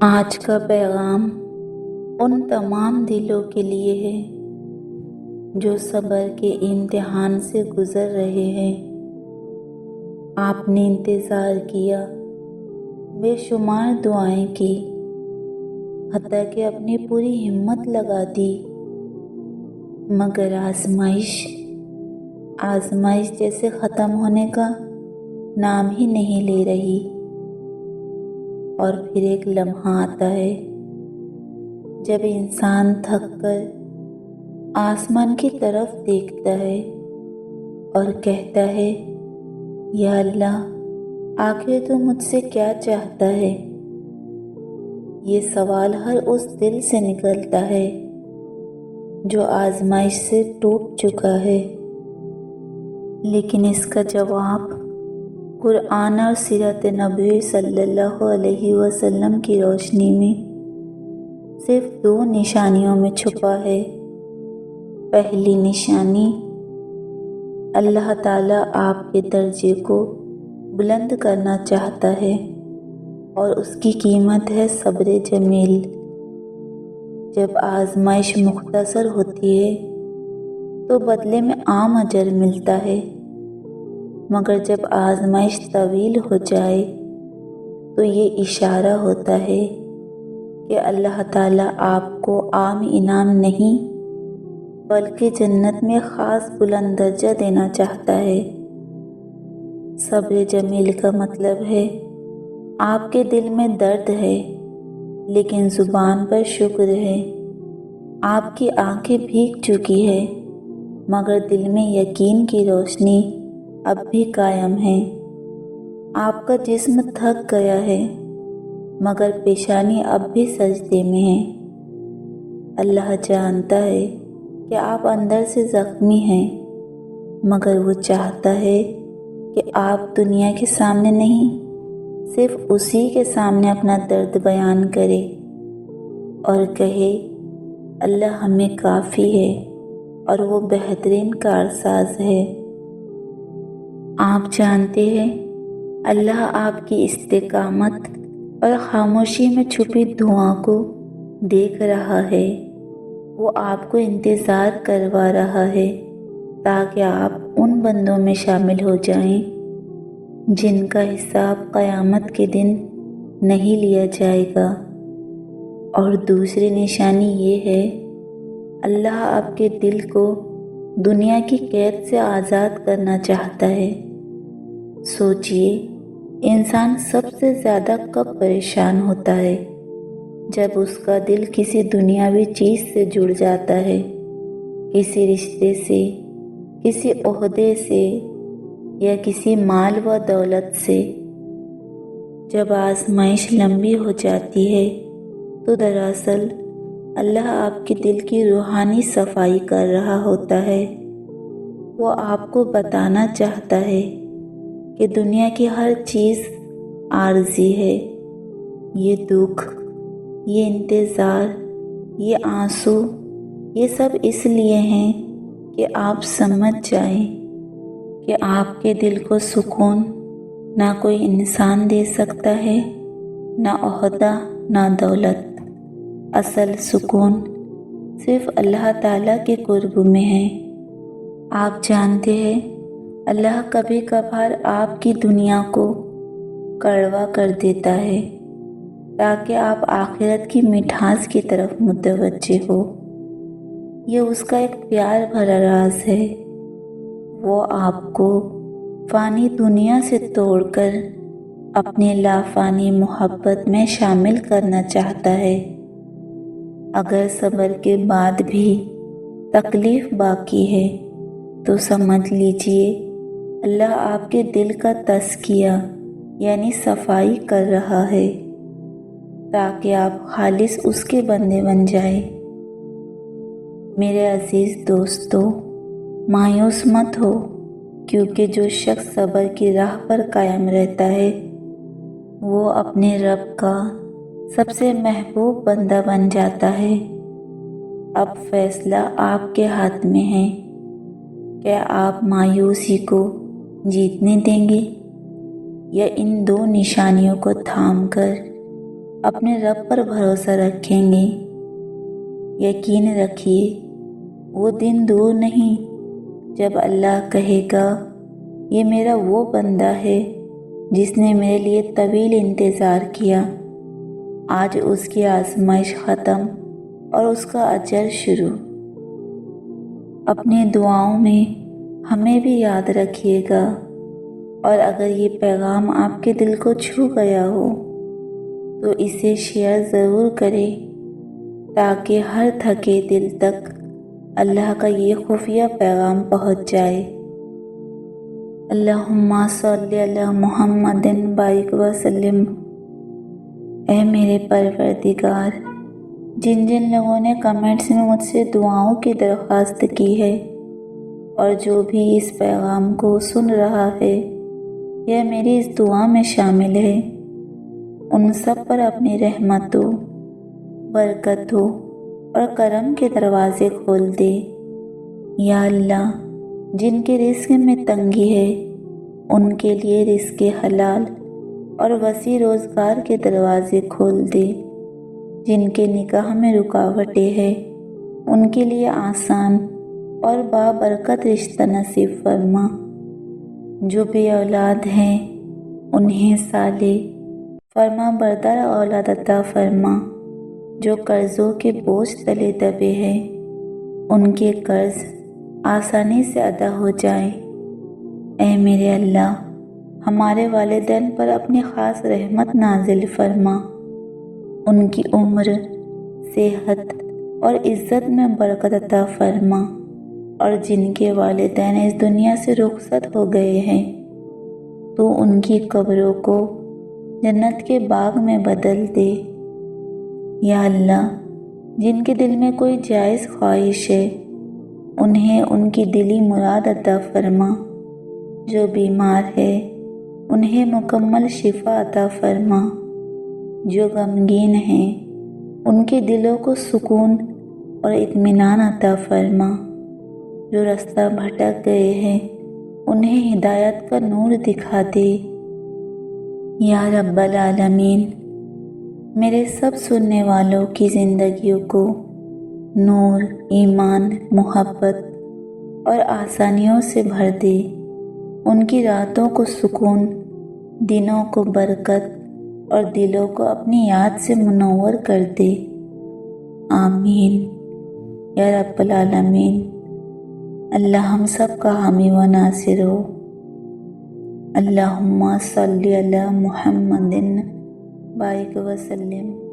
آج کا پیغام ان تمام دلوں کے لیے ہے جو صبر کے امتحان سے گزر رہے ہیں۔ آپ نے انتظار کیا، بے شمار دعائیں کی، حتیٰ کہ اپنی پوری ہمت لگا دی، مگر آزمائش جیسے ختم ہونے کا نام ہی نہیں لے رہی۔ اور پھر ایک لمحہ آتا ہے جب انسان تھک کر آسمان کی طرف دیکھتا ہے اور کہتا ہے، یا اللہ، آخر تو مجھ سے کیا چاہتا ہے؟ یہ سوال ہر اس دل سے نکلتا ہے جو آزمائش سے ٹوٹ چکا ہے، لیکن اس کا جواب قرآن اور سیرت نبوی صلی اللہ علیہ وسلم کی روشنی میں صرف 2 نشانیوں میں چھپا ہے۔ پہلی نشانی، اللہ تعالیٰ آپ کے درجے کو بلند کرنا چاہتا ہے اور اس کی قیمت ہے صبر جمیل۔ جب آزمائش مختصر ہوتی ہے تو بدلے میں عام اجر ملتا ہے، مگر جب آزمائش طویل ہو جائے تو یہ اشارہ ہوتا ہے کہ اللہ تعالیٰ آپ کو عام انعام نہیں بلکہ جنت میں خاص بلند درجہ دینا چاہتا ہے۔ صبر جمیل کا مطلب ہے آپ کے دل میں درد ہے لیکن زبان پر شکر ہے، آپ کی آنکھیں بھیگ چکی ہے مگر دل میں یقین کی روشنی اب بھی قائم ہے، آپ کا جسم تھک گیا ہے مگر پیشانی اب بھی سجدے میں ہے۔ اللہ جانتا ہے کہ آپ اندر سے زخمی ہیں، مگر وہ چاہتا ہے کہ آپ دنیا کے سامنے نہیں، صرف اسی کے سامنے اپنا درد بیان کرے اور کہے، اللہ ہمیں کافی ہے اور وہ بہترین کارساز ہے۔ آپ جانتے ہیں اللہ آپ کی استقامت اور خاموشی میں چھپی دعا کو دیکھ رہا ہے، وہ آپ کو انتظار کروا رہا ہے تاکہ آپ ان بندوں میں شامل ہو جائیں جن کا حساب قیامت کے دن نہیں لیا جائے گا۔ اور دوسری نشانی یہ ہے، اللہ آپ کے دل کو دنیا کی قید سے آزاد کرنا چاہتا ہے۔ سوچئے، انسان سب سے زیادہ کب پریشان ہوتا ہے؟ جب اس کا دل کسی دنیاوی چیز سے جڑ جاتا ہے، کسی رشتے سے، کسی عہدے سے یا کسی مال و دولت سے۔ جب آزمائش لمبی ہو جاتی ہے تو دراصل اللہ آپ کے دل کی روحانی صفائی کر رہا ہوتا ہے۔ وہ آپ کو بتانا چاہتا ہے کہ دنیا کی ہر چیز عارضی ہے، یہ دکھ، یہ انتظار، یہ آنسو، یہ سب اس لیے ہیں کہ آپ سمجھ جائیں کہ آپ کے دل کو سکون نہ کوئی انسان دے سکتا ہے، نہ عہدہ، نہ دولت۔ اصل سکون صرف اللہ تعالیٰ کے قرب میں ہے۔ آپ جانتے ہیں اللہ کبھی کبھار آپ کی دنیا کو کڑوا کر دیتا ہے تاکہ آپ آخرت کی مٹھاس کی طرف متوجہ ہو۔ یہ اس کا ایک پیار بھرا راز ہے، وہ آپ کو فانی دنیا سے توڑ کر اپنی لافانی محبت میں شامل کرنا چاہتا ہے۔ اگر صبر کے بعد بھی تکلیف باقی ہے تو سمجھ لیجئے اللہ آپ کے دل کا تزکیہ یعنی صفائی کر رہا ہے تاکہ آپ خالص اس کے بندے بن جائیں۔ میرے عزیز دوستو، مایوس مت ہو، کیونکہ جو شخص صبر کی راہ پر قائم رہتا ہے وہ اپنے رب کا سب سے محبوب بندہ بن جاتا ہے۔ اب فیصلہ آپ کے ہاتھ میں ہے، کیا آپ مایوسی کو جیتنے دیں گے یا ان 2 نشانیوں کو تھام کر اپنے رب پر بھروسہ رکھیں گے، یقین رکھیے وہ دن دور نہیں جب اللہ کہے گا یہ میرا وہ بندہ ہے جس نے میرے لیے طویل انتظار کیا، آج اس کی آزمائش ختم اور اس کا اجر شروع۔ اپنی دعاؤں میں ہمیں بھی یاد رکھیے گا، اور اگر یہ پیغام آپ کے دل کو چھو گیا ہو تو اسے شیئر ضرور کریں تاکہ ہر تھکے دل تک اللہ کا یہ خفیہ پیغام پہنچ جائے۔ اللہم صلی علی محمد بارک وسلم۔ اے میرے پروردگار، جن جن لوگوں نے کمنٹس میں مجھ سے دعاؤں کی درخواست کی ہے اور جو بھی اس پیغام کو سن رہا ہے یا میری اس دعا میں شامل ہے، ان سب پر اپنی رحمتوں، برکتوں اور کرم کے دروازے کھول دے۔ یا اللہ، جن کے رزق میں تنگی ہے ان کے لیے رزق حلال اور وسیع روزگار کے دروازے کھول دے۔ جن کے نکاح میں رکاوٹیں ہیں ان کے لیے آسان اور بابرکت رشتہ نصیب فرما۔ جو بے اولاد ہیں انہیں صالح فرما بردار اولاد عطا فرما۔ جو قرضوں کے بوجھ تلے دبے ہیں ان کے قرض آسانی سے ادا ہو جائیں۔ اے میرے اللہ، ہمارے والدین پر اپنی خاص رحمت نازل فرما، ان کی عمر، صحت اور عزت میں برکت عطا فرما، اور جن کے والدین اس دنیا سے رخصت ہو گئے ہیں تو ان کی قبروں کو جنت کے باغ میں بدل دے۔ یا اللہ، جن کے دل میں کوئی جائز خواہش ہے انہیں ان کی دلی مراد عطا فرما۔ جو بیمار ہے انہیں مکمل شفا عطا فرما۔ جو غمگین ہیں ان کے دلوں کو سکون اور اطمینان عطا فرما۔ جو رستہ بھٹک گئے ہیں انہیں ہدایت کا نور دکھا دے۔ یا رب العالمین، میرے سب سننے والوں کی زندگیوں کو نور، ایمان، محبت اور آسانیوں سے بھر دے۔ ان کی راتوں کو سکون، دنوں کو برکت اور دلوں کو اپنی یاد سے منور کر دے۔ آمین یا رب العالمین۔ اللہ ہم سب کا حامی و ناصر ہو۔ اللہم صلی علی محمد بارک وسلم۔